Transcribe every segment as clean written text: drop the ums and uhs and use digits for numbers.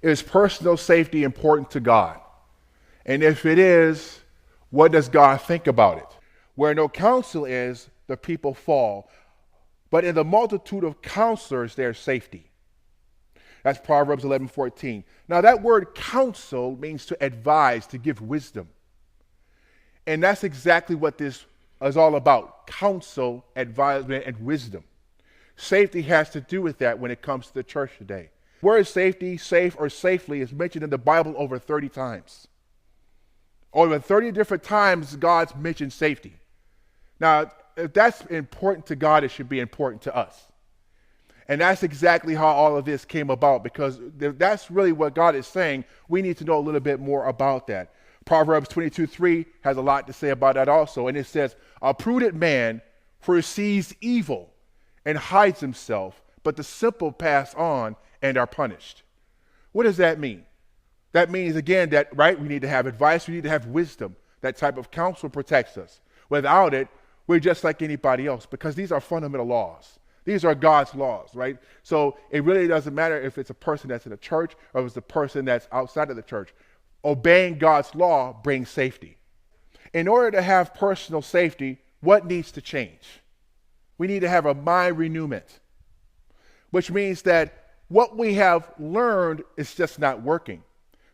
Is personal safety important to God? And if it is, what does God think about it? Where no counsel is, the people fall. But in the multitude of counselors, there's safety. That's Proverbs 11:14. Now that word counsel means to advise, to give wisdom. And that's exactly what this is all about. Counsel, advisement, and wisdom. Safety has to do with that when it comes to the church today. The word safety, safe, or safely is mentioned in the Bible over 30 times. Over 30 different times, God's mentioned safety. Now, if that's important to God, it should be important to us. And that's exactly how all of this came about, because that's really what God is saying. We need to know a little bit more about that. Proverbs 22:3 has a lot to say about that also. And it says, a prudent man foresees evil and hides himself, but the simple pass on and are punished. What does that mean? That means, again, that, right, we need to have advice, we need to have wisdom. That type of counsel protects us. Without it, we're just like anybody else, because these are fundamental laws. These are God's laws, right? So it really doesn't matter if it's a person that's in a church or if it's a person that's outside of the church. Obeying God's law brings safety. In order to have personal safety, what needs to change? We need to have a mind renewment, which means that what we have learned is just not working.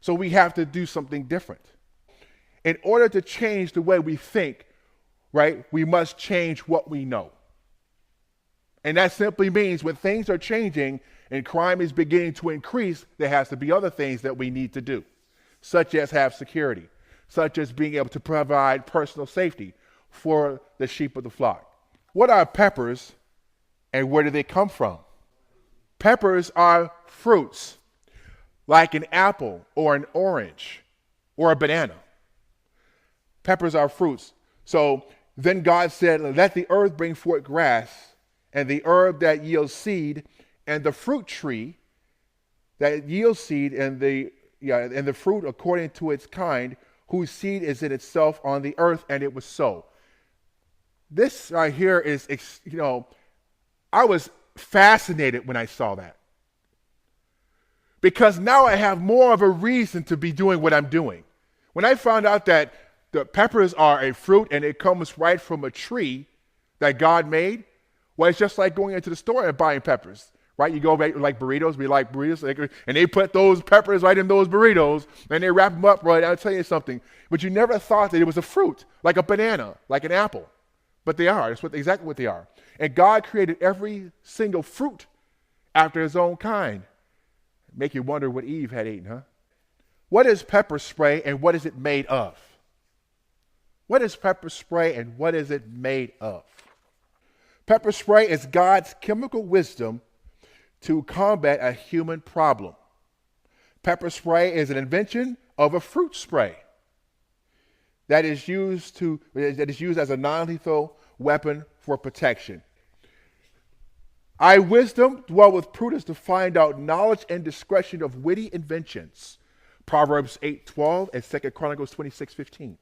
So we have to do something different. In order to change the way we think, right, we must change what we know. And that simply means when things are changing and crime is beginning to increase, there has to be other things that we need to do, such as have security, such as being able to provide personal safety for the sheep of the flock. What are peppers and where do they come from? Peppers are fruits, like an apple or an orange or a banana. Peppers are fruits. So then God said, let the earth bring forth grass, and the herb that yields seed, and the fruit tree that yields seed, and the fruit according to its kind, whose seed is in itself on the earth, and it was so. This right here is, I was fascinated when I saw that. Because now I have more of a reason to be doing what I'm doing. When I found out that the peppers are a fruit and it comes right from a tree that God made, well, it's just like going into the store and buying peppers, right? You go like burritos, we like burritos, and they put those peppers right in those burritos, and they wrap them up right. I'll tell you something, but you never thought that it was a fruit, like a banana, like an apple, but they are. That's exactly what they are. And God created every single fruit after his own kind. Make you wonder what Eve had eaten, huh? What is pepper spray and what is it made of? What is pepper spray and what is it made of? Pepper spray is God's chemical wisdom to combat a human problem. Pepper spray is an invention of a fruit spray that is used as a non-lethal weapon for protection. I, wisdom, dwell with prudence to find out knowledge and discretion of witty inventions. Proverbs 8:12 and 2 Chronicles 26:15.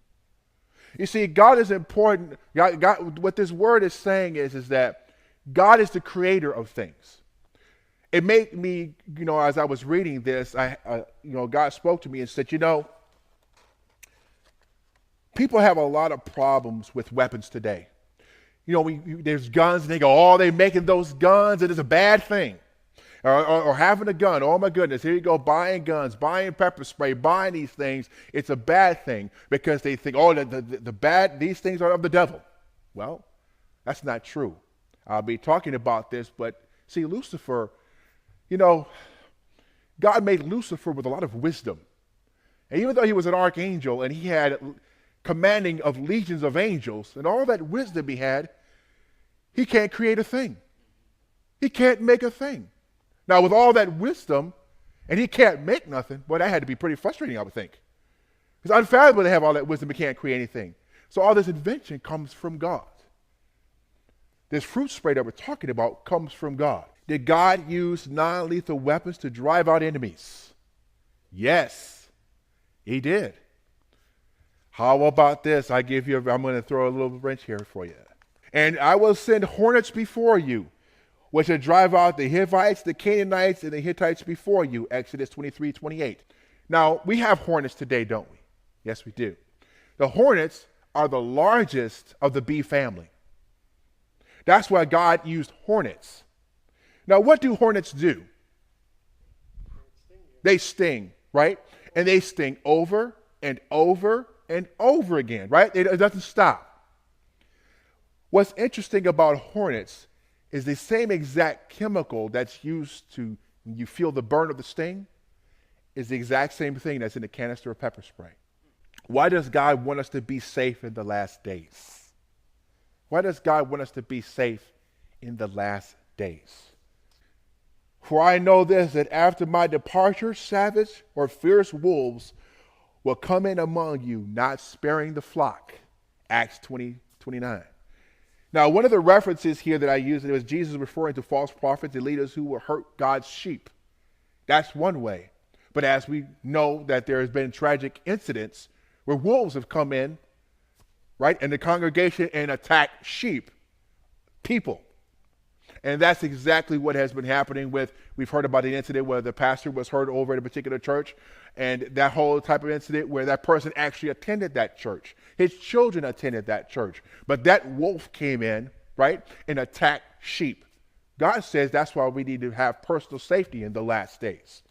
You see, God is important. God, what this word is saying is that God is the creator of things. It made me, as I was reading this, God spoke to me and said, people have a lot of problems with weapons today. There's guns, and they go, they're making those guns, and it's a bad thing. Or having a gun, oh my goodness, here you go, buying guns, buying pepper spray, buying these things. It's a bad thing because they think, these things are of the devil. Well, that's not true. I'll be talking about this, but see, Lucifer, God made Lucifer with a lot of wisdom. And even though he was an archangel and he had commanding of legions of angels and all that wisdom he had, he can't create a thing. He can't make a thing. Now, with all that wisdom, and he can't make nothing, that had to be pretty frustrating, I would think. It's unfathomable to have all that wisdom and can't create anything. So all this invention comes from God. This fruit spray that we're talking about comes from God. Did God use non-lethal weapons to drive out enemies? Yes, he did. How about this? I'm going to throw a little wrench here for you. And I will send hornets before you, was to drive out the Hivites, the Canaanites, and the Hittites before you, Exodus 23:28. Now, we have hornets today, don't we? Yes, we do. The hornets are the largest of the bee family. That's why God used hornets. Now, what do hornets do? They sting, right? And they sting over and over and over again, right? It doesn't stop. What's interesting about hornets is the same exact chemical that's used to, when you feel the burn of the sting, is the exact same thing that's in the canister of pepper spray. Why does God want us to be safe in the last days? Why does God want us to be safe in the last days? For I know this, that after my departure, savage or fierce wolves will come in among you, not sparing the flock. Acts 20:29. Now, one of the references here that I used, it was Jesus referring to false prophets and leaders who will hurt God's sheep. That's one way. But as we know that there has been tragic incidents where wolves have come in, right, in the congregation and attacked sheep, people. And that's exactly what has been happening we've heard about the incident where the pastor was hurt over at a particular church, and that whole type of incident where that person actually attended that church. His children attended that church. But that wolf came in, right, and attacked sheep. God says that's why we need to have personal safety in the last days.